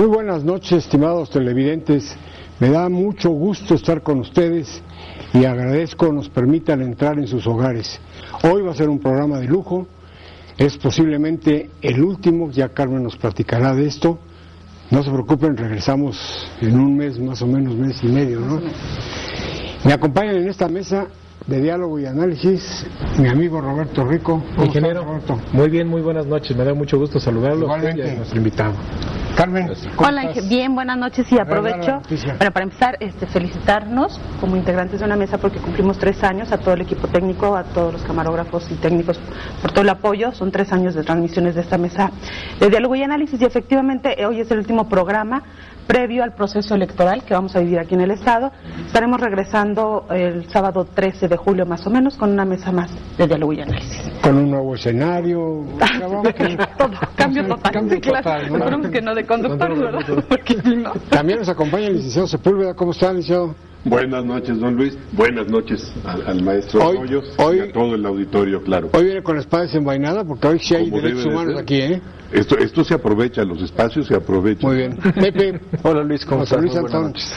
Muy buenas noches, estimados televidentes. Me da mucho gusto estar con ustedes y agradezco nos permitan entrar en sus hogares. Hoy va a ser un programa de lujo, es posiblemente el último, ya Carmen nos platicará de esto. No se preocupen, regresamos en un mes, más o menos mes y medio, ¿no? Me acompañan en esta mesa de diálogo y análisis mi amigo Roberto Rico. Ingeniero, Roberto? Muy bien, muy buenas noches, me da mucho gusto saludarlo a usted y a nuestro invitado. Carmen, hola, bien, buenas noches y aprovecho para empezar felicitarnos como integrantes de una mesa porque cumplimos 3 años, a todo el equipo técnico, a todos los camarógrafos y técnicos por todo el apoyo. Son 3 años de transmisiones de esta mesa de diálogo y análisis y efectivamente hoy es el último programa previo al proceso electoral que vamos a vivir aquí en el estado. Estaremos regresando el sábado 13 de julio más o menos con una mesa más de diálogo y análisis. Con un nuevo escenario. Todo, cambio total. Sí, claro. ¿No? Esperemos que no de conductor, ¿verdad? Porque si no. También nos acompaña el licenciado Sepúlveda. ¿Cómo está, licenciado? Buenas noches, don Luis. Buenas noches al maestro Hoyos y a todo el auditorio, claro. Hoy viene con la espada desenvainada porque hoy sí hay derechos humanos aquí, ¿eh? Esto se aprovecha, los espacios se aprovechan. Muy bien. Pepe. Hola Luis, ¿cómo estás? Buenas noches.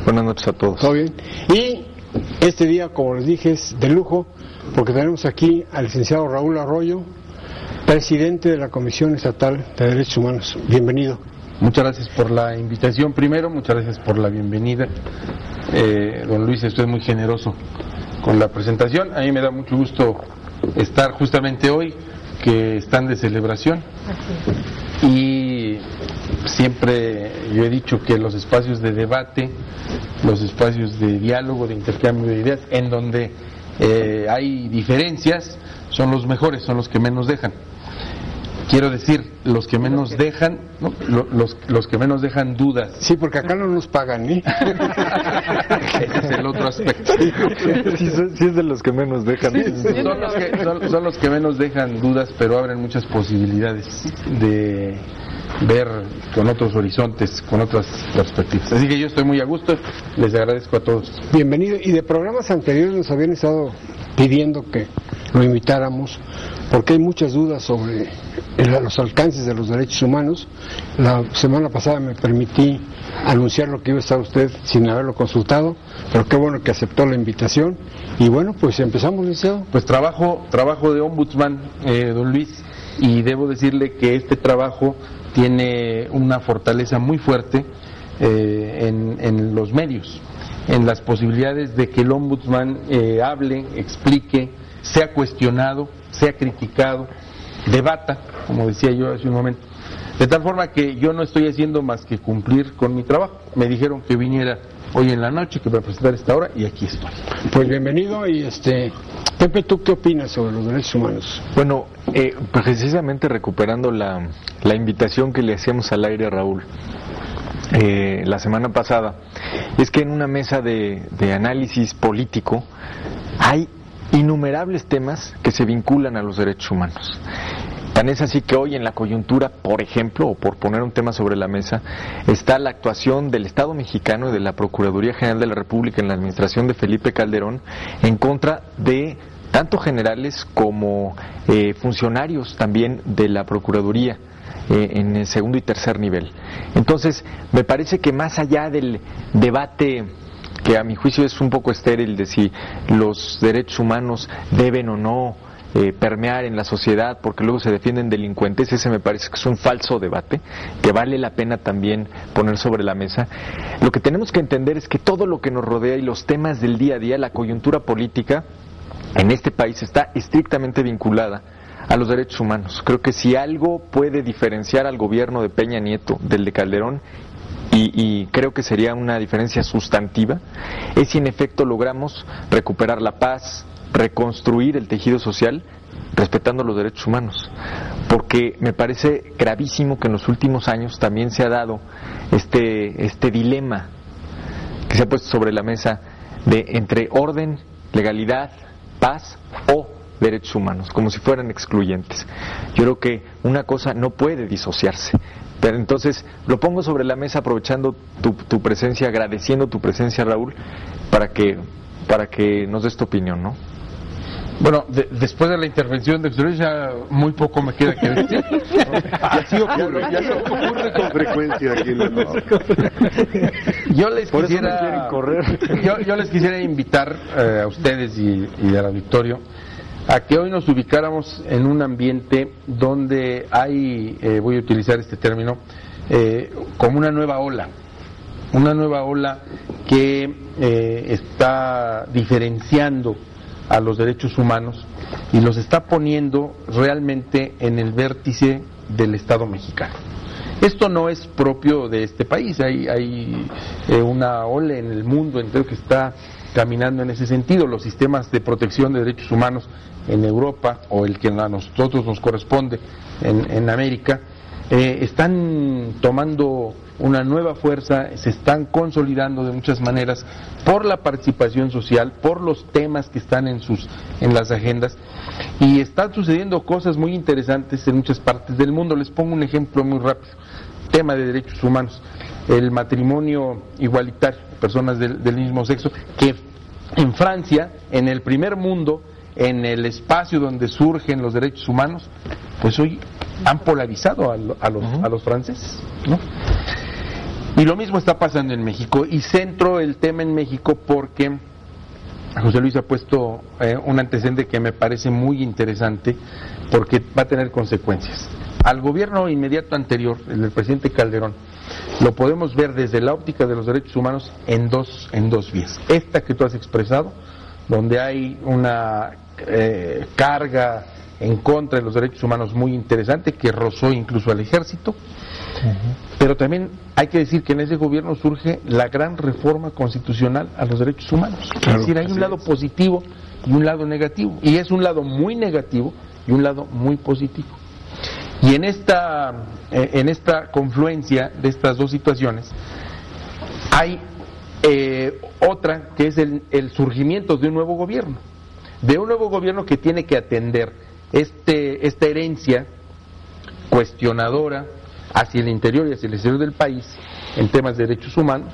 Buenas noches a todos. ¿Todo bien? Y este día, como les dije, es de lujo porque tenemos aquí al licenciado Raúl Arroyo, presidente de la Comisión Estatal de Derechos Humanos. Bienvenido. Muchas gracias por la invitación primero, muchas gracias por la bienvenida. Don Luis, estoy muy generoso con la presentación. A mí me da mucho gusto estar justamente hoy, que están de celebración. Y siempre yo he dicho que los espacios de debate, los espacios de diálogo, de intercambio de ideas, en donde hay diferencias, son los mejores, son los que menos dejan. Quiero decir, los que menos dejan, ¿no? los que menos dejan dudas. Sí, porque acá no nos pagan, ¿eh? Ese es el otro aspecto. Sí es de los que menos dejan. Son los que menos dejan dudas, pero abren muchas posibilidades de ver con otros horizontes, con otras perspectivas. Así que yo estoy muy a gusto, les agradezco a todos. Bienvenido. Y de programas anteriores nos habían estado pidiendo que lo invitáramos porque hay muchas dudas sobre los alcances de los derechos humanos. La semana pasada me permití anunciar lo que iba a estar usted sin haberlo consultado, pero qué bueno que aceptó la invitación. Y bueno, pues empezamos, licenciado. Pues trabajo de ombudsman, don Luis, y debo decirle que este trabajo tiene una fortaleza muy fuerte en los medios, en las posibilidades de que el ombudsman hable, explique, sea cuestionado, sea criticado, debata, como decía yo hace un momento. De tal forma que yo no estoy haciendo más que cumplir con mi trabajo. Me dijeron que viniera hoy en la noche, que voy a presentar esta hora, y aquí estoy. Pues bienvenido. Y Pepe, ¿tú qué opinas sobre los derechos humanos? Bueno, precisamente recuperando la invitación que le hacíamos al aire a Raúl la semana pasada, es que en una mesa de análisis político hay innumerables temas que se vinculan a los derechos humanos. Tan es así que hoy en la coyuntura, por ejemplo, o por poner un tema sobre la mesa, está la actuación del Estado mexicano y de la Procuraduría General de la República en la administración de Felipe Calderón en contra de tanto generales como funcionarios también de la Procuraduría en el segundo y tercer nivel. Entonces, me parece que más allá del debate que a mi juicio es un poco estéril de si los derechos humanos deben o no permear en la sociedad porque luego se defienden delincuentes, ese me parece que es un falso debate que vale la pena también poner sobre la mesa. Lo que tenemos que entender es que todo lo que nos rodea y los temas del día a día, la coyuntura política en este país está estrictamente vinculada a los derechos humanos. Creo que si algo puede diferenciar al gobierno de Peña Nieto del de Calderón, y creo que sería una diferencia sustantiva, es si en efecto logramos recuperar la paz, reconstruir el tejido social respetando los derechos humanos, porque me parece gravísimo que en los últimos años también se ha dado este dilema que se ha puesto sobre la mesa de entre orden, legalidad, paz o derechos humanos, como si fueran excluyentes. Yo creo que una cosa no puede disociarse. Pero entonces lo pongo sobre la mesa aprovechando tu presencia, agradeciendo tu presencia, Raúl, para que nos des tu opinión, ¿no? Bueno, después de la intervención de ustedes ya muy poco me queda que decir. Así ocurre con frecuencia aquí en la mesa. Yo les quisiera invitar a ustedes y al auditorio a que hoy nos ubicáramos en un ambiente donde hay, voy a utilizar este término, como una nueva ola que está diferenciando a los derechos humanos y los está poniendo realmente en el vértice del Estado mexicano. Esto no es propio de este país, hay una ola en el mundo entero que está caminando en ese sentido. Los sistemas de protección de derechos humanos en Europa, o el que a nosotros nos corresponde en América, están tomando una nueva fuerza, se están consolidando de muchas maneras por la participación social, por los temas que están en las agendas, y están sucediendo cosas muy interesantes en muchas partes del mundo. Les pongo un ejemplo muy rápido, tema de derechos humanos, el matrimonio igualitario, personas del mismo sexo, que en Francia, en el primer mundo, en el espacio donde surgen los derechos humanos, pues hoy han polarizado a los franceses, ¿no? Y lo mismo está pasando en México, y centro el tema en México porque José Luis ha puesto un antecedente que me parece muy interesante, porque va a tener consecuencias. Al gobierno inmediato anterior, el del presidente Calderón, lo podemos ver desde la óptica de los derechos humanos en dos vías. Esta que tú has expresado, donde hay una carga en contra de los derechos humanos muy interesante, que rozó incluso al ejército. Pero también hay que decir que en ese gobierno surge la gran reforma constitucional a los derechos humanos. Claro, es decir, hay un lado positivo y un lado negativo, y es un lado muy negativo y un lado muy positivo. Y en esta confluencia de estas dos situaciones hay otra, que es el surgimiento de un nuevo gobierno, que tiene que atender esta herencia cuestionadora hacia el interior y hacia el exterior del país en temas de derechos humanos,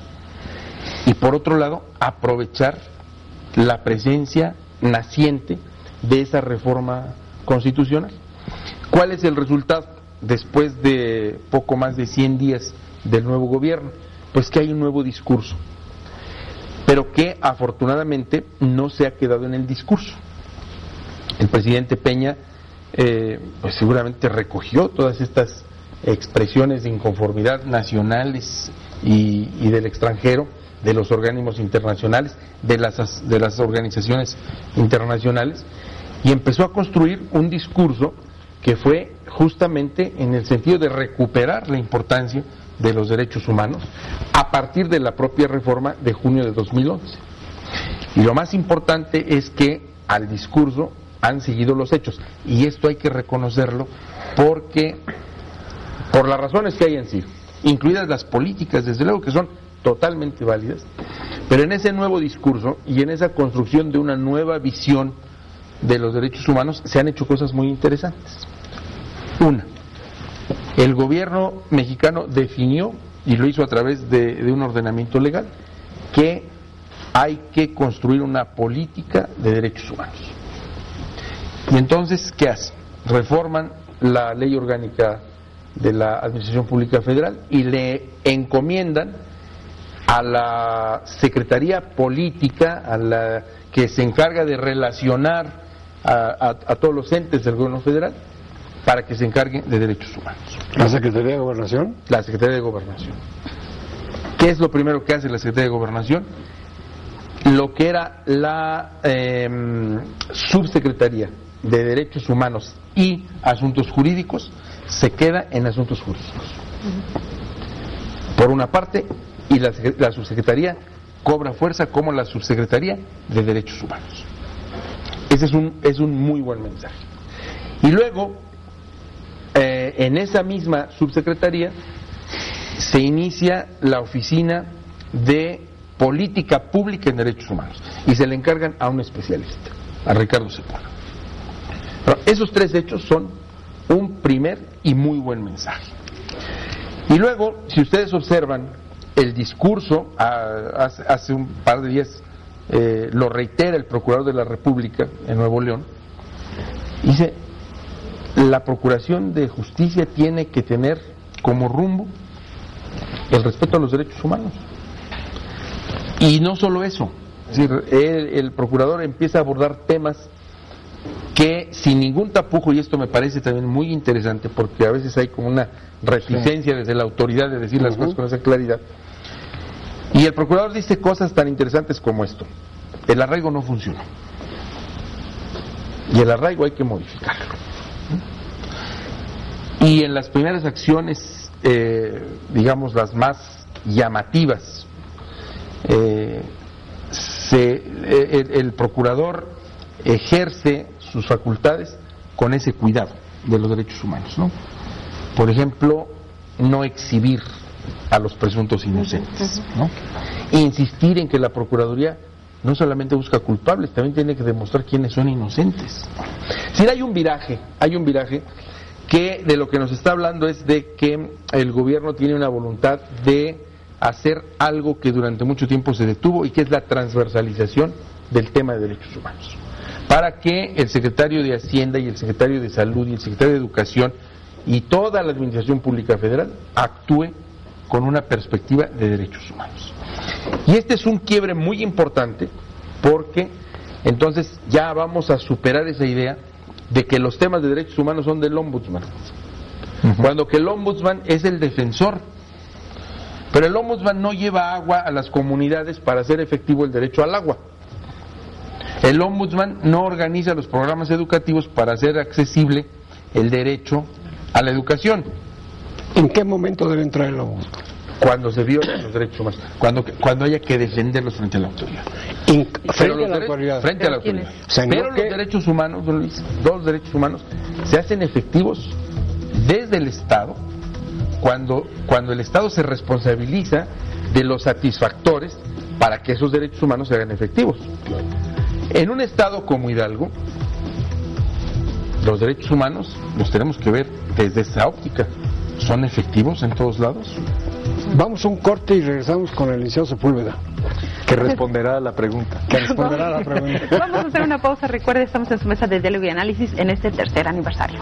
y por otro lado aprovechar la presencia naciente de esa reforma constitucional. ¿Cuál es el resultado después de poco más de 100 días del nuevo gobierno? Pues que hay un nuevo discurso, pero que afortunadamente no se ha quedado en el discurso. El presidente Peña pues seguramente recogió todas estas expresiones de inconformidad nacionales y del extranjero, de los organismos internacionales, de las organizaciones internacionales, y empezó a construir un discurso que fue justamente en el sentido de recuperar la importancia de los derechos humanos a partir de la propia reforma de junio de 2011. Y lo más importante es que al discurso han seguido los hechos, y esto hay que reconocerlo porque, por las razones que hayan sido, incluidas las políticas, desde luego que son totalmente válidas, pero en ese nuevo discurso y en esa construcción de una nueva visión de los derechos humanos se han hecho cosas muy interesantes. Una, el gobierno mexicano definió, y lo hizo a través de un ordenamiento legal, que hay que construir una política de derechos humanos. Y entonces, ¿qué hacen? Reforman la ley orgánica de la Administración Pública Federal y le encomiendan a la Secretaría Política, a la que se encarga de relacionar a todos los entes del gobierno federal, para que se encarguen de derechos humanos. ¿La Secretaría de Gobernación? La Secretaría de Gobernación. ¿Qué es lo primero que hace la Secretaría de Gobernación? Lo que era la Subsecretaría de Derechos Humanos y Asuntos Jurídicos se queda en Asuntos Jurídicos. Por una parte, y la Subsecretaría cobra fuerza como la Subsecretaría de Derechos Humanos. Ese es un muy buen mensaje. Y luego, en esa misma Subsecretaría se inicia la Oficina de Política Pública en Derechos Humanos y se le encargan a un especialista, a Ricardo Sepúlveda. Pero esos tres hechos son un primer y muy buen mensaje. Y luego, si ustedes observan el discurso, hace un par de días lo reitera el Procurador de la República en Nuevo León, Dice, la Procuración de Justicia tiene que tener como rumbo el respeto a los derechos humanos. Y no solo eso, es decir, el procurador empieza a abordar temas que sin ningún tapujo, y esto me parece también muy interesante porque a veces hay como una reticencia desde la autoridad de decir las cosas con esa claridad, y el procurador dice cosas tan interesantes como esto: el arraigo no funciona y el arraigo hay que modificarlo. Y en las primeras acciones, digamos las más llamativas, el procurador ejerce sus facultades con ese cuidado de los derechos humanos, ¿no? Por ejemplo, no exhibir a los presuntos inocentes, ¿no? Insistir en que la Procuraduría no solamente busca culpables, también tiene que demostrar quiénes son inocentes. Si hay un viraje que de lo que nos está hablando es de que el gobierno tiene una voluntad de hacer algo que durante mucho tiempo se detuvo, y que es la transversalización del tema de derechos humanos, para que el secretario de Hacienda y el secretario de Salud y el secretario de Educación y toda la administración pública federal actúe con una perspectiva de derechos humanos. Y este es un quiebre muy importante, porque entonces ya vamos a superar esa idea de que los temas de derechos humanos son del ombudsman, cuando que el ombudsman es el defensor. Pero el ombudsman no lleva agua a las comunidades para hacer efectivo el derecho al agua. El ombudsman no organiza los programas educativos para hacer accesible el derecho a la educación. ¿En qué momento debe entrar el ombudsman? Cuando se violen los derechos humanos, cuando haya que defenderlos frente a la autoridad. Frente a la autoridad. Frente a la autoridad. Pero los derechos humanos, don Luis, los derechos humanos se hacen efectivos desde el Estado, cuando el Estado se responsabiliza de los satisfactores para que esos derechos humanos se hagan efectivos. En un Estado como Hidalgo, los derechos humanos los tenemos que ver desde esa óptica. ¿Son efectivos en todos lados? Vamos a un corte y regresamos con el licenciado Sepúlveda, que responderá a la pregunta. Vamos a hacer una pausa. Recuerde, estamos en su mesa de diálogo y análisis en este tercer aniversario.